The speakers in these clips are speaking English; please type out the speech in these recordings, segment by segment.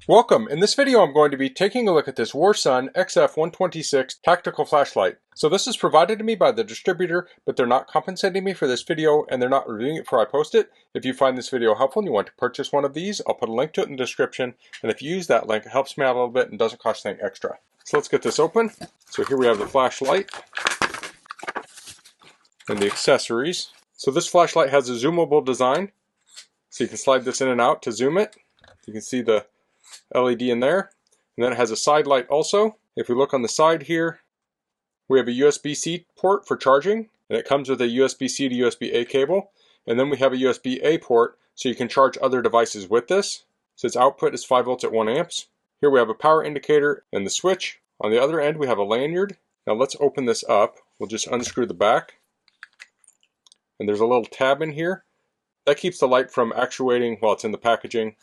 Welcome! In this video I'm going to be taking a look at this WARSUN XF126 tactical flashlight. So this is provided to me by the distributor, but they're not compensating me for this video and they're not reviewing it before I post it. If you find this video helpful and you want to purchase one of these, I'll put a link to it in the description, and if you use that link, it helps me out a little bit and doesn't cost anything extra. So let's get this open. So here we have the flashlight and the accessories. So this flashlight has a zoomable design, so you can slide this in and out to zoom it. You can see the LED in there, and then it has a side light also. If we look on the side here, we have a USB-C port for charging, and it comes with a USB-C to USB-A cable, and then we have a USB-A port so you can charge other devices with this. So its output is 5 volts at 1 amps. Here we have a power indicator and the switch. On the other end we have a lanyard. Now let's open this up. We'll just unscrew the back, and there's a little tab in here that keeps the light from actuating while it's in the packaging.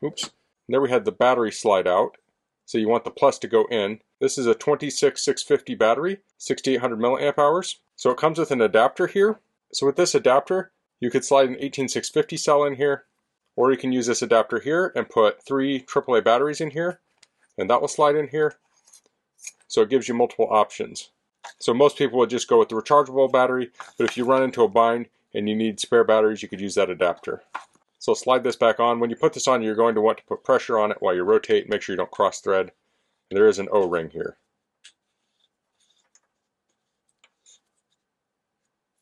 Oops. And there we had the battery slide out, so you want the plus to go in. This is a 26650 battery, 6800 milliamp hours. So it comes with an adapter here. So with this adapter, you could slide an 18650 cell in here, or you can use this adapter here and put 3 AAA batteries in here, and that will slide in here. So it gives you multiple options. So most people would just go with the rechargeable battery, but if you run into a bind and you need spare batteries, you could use that adapter. So slide this back on. When you put this on, you're going to want to put pressure on it while you rotate. Make sure you don't cross thread. There is an O-ring here.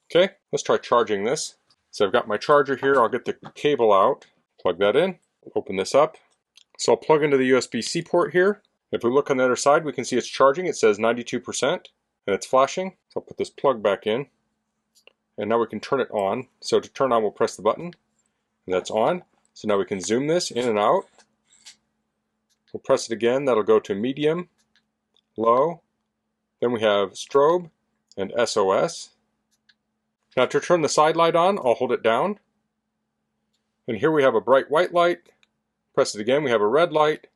Okay, let's try charging this. So I've got my charger here. I'll get the cable out, plug that in, open this up. So I'll plug into the USB-C port here. If we look on the other side, we can see it's charging. It says 92% and it's flashing. So I'll put this plug back in, and now we can turn it on. So to turn on, we'll press the button. And that's on. So now we can zoom this in and out. We'll press it again. That'll go to medium, low. Then we have strobe and SOS. Now to turn the side light on, I'll hold it down. And here we have a bright white light. Press it again, we have a red light.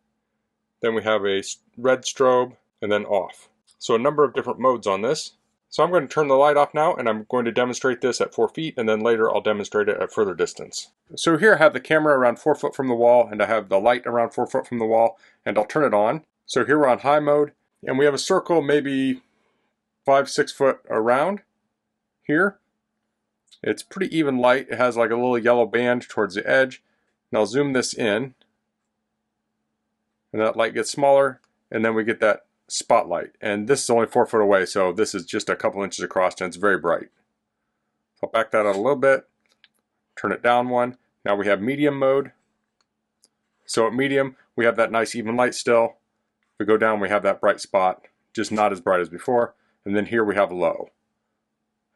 Then we have a red strobe, and then off. So a number of different modes on this. So I'm going to turn the light off now, and I'm going to demonstrate this at 4 feet, and then later I'll demonstrate it at further distance. So here I have the camera around 4 foot from the wall, and I have the light around 4 foot from the wall, and I'll turn it on. So here we're on high mode, and we have a circle maybe 5-6 foot around here. It's pretty even light. It has like a little yellow band towards the edge. And I'll zoom this in, and that light gets smaller, and then we get that spotlight, and this is only 4 foot away, so this is just a couple inches across and it's very bright. I'll back that out a little bit, turn it down one. Now we have medium mode. So at medium we have that nice even light still. If we go down, we have that bright spot, just not as bright as before. And then here we have low.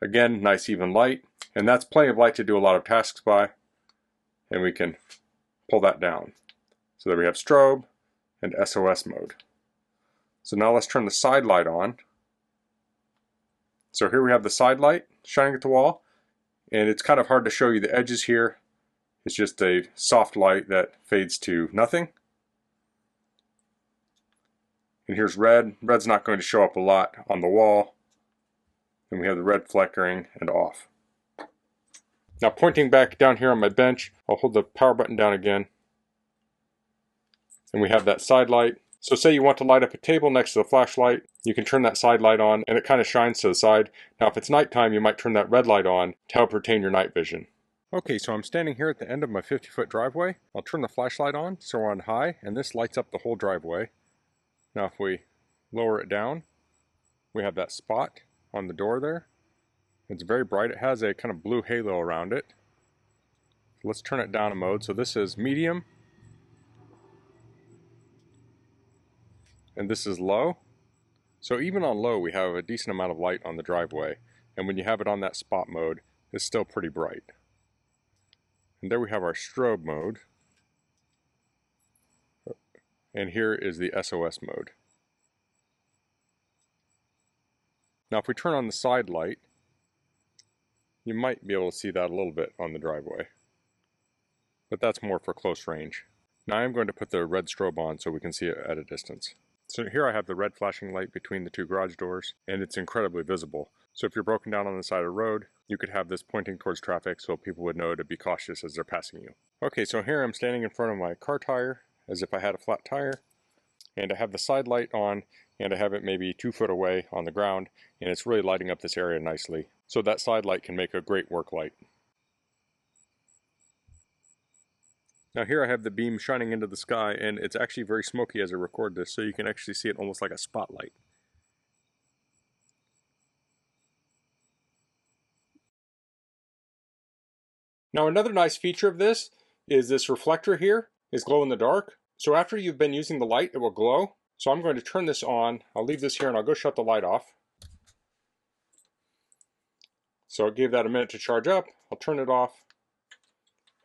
Again, nice even light, and that's plenty of light to do a lot of tasks by, and we can pull that down. So there we have strobe and SOS mode. So now let's turn the side light on. So here we have the side light shining at the wall, and it's kind of hard to show you the edges here. It's just a soft light that fades to nothing. And here's red. Red's not going to show up a lot on the wall. And we have the red flickering and off. Now pointing back down here on my bench, I'll hold the power button down again. And we have that side light. So say you want to light up a table next to the flashlight, you can turn that side light on and it kind of shines to the side. Now if it's nighttime, you might turn that red light on to help retain your night vision. Okay, so I'm standing here at the end of my 50-foot driveway. I'll turn the flashlight on so we're on high, and this lights up the whole driveway. Now if we lower it down, we have that spot on the door there. It's very bright. It has a kind of blue halo around it. Let's turn it down a mode. So this is medium. And this is low. So even on low we have a decent amount of light on the driveway, and when you have it on that spot mode, it's still pretty bright. And there we have our strobe mode, and here is the SOS mode. Now if we turn on the side light, you might be able to see that a little bit on the driveway, but that's more for close range. Now I'm going to put the red strobe on so we can see it at a distance. So here I have the red flashing light between the 2 garage doors, and it's incredibly visible. So if you're broken down on the side of the road, you could have this pointing towards traffic so people would know to be cautious as they're passing you. Okay, so here I'm standing in front of my car tire, as if I had a flat tire, and I have the side light on, and I have it maybe 2 foot away on the ground, and it's really lighting up this area nicely. So that side light can make a great work light. Now here I have the beam shining into the sky, and it's actually very smoky as I record this, so you can actually see it almost like a spotlight. Now another nice feature of this is this reflector here is glow in the dark. So after you've been using the light, it will glow. So I'm going to turn this on. I'll leave this here and I'll go shut the light off. So it gave that a minute to charge up. I'll turn it off.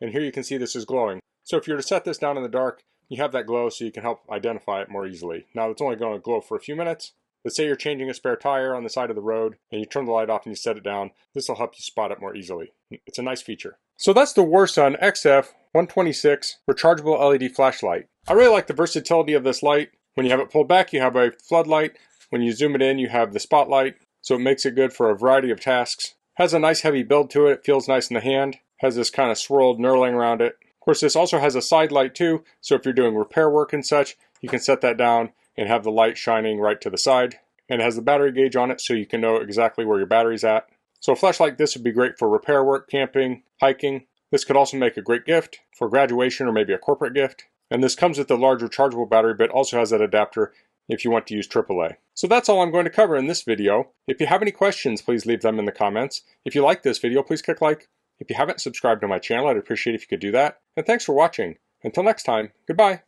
And here you can see this is glowing. So if you were to set this down in the dark, you have that glow so you can help identify it more easily. Now it's only going to glow for a few minutes. Let's say you're changing a spare tire on the side of the road and you turn the light off and you set it down. This will help you spot it more easily. It's a nice feature. So that's the WARSUN XF126 Rechargeable LED flashlight. I really like the versatility of this light. When you have it pulled back, you have a floodlight. When you zoom it in, you have the spotlight. So it makes it good for a variety of tasks. Has a nice heavy build to it. It feels nice in the hand. Has this kind of swirled knurling around it. Of course, this also has a side light too. So if you're doing repair work and such, you can set that down and have the light shining right to the side. And it has the battery gauge on it so you can know exactly where your battery's at. So a flashlight like this would be great for repair work, camping, hiking. This could also make a great gift for graduation or maybe a corporate gift. And this comes with the large rechargeable battery, but also has that adapter if you want to use AAA. So that's all I'm going to cover in this video. If you have any questions, please leave them in the comments. If you like this video, please click like. If you haven't subscribed to my channel, I'd appreciate if you could do that. And thanks for watching. Until next time, goodbye.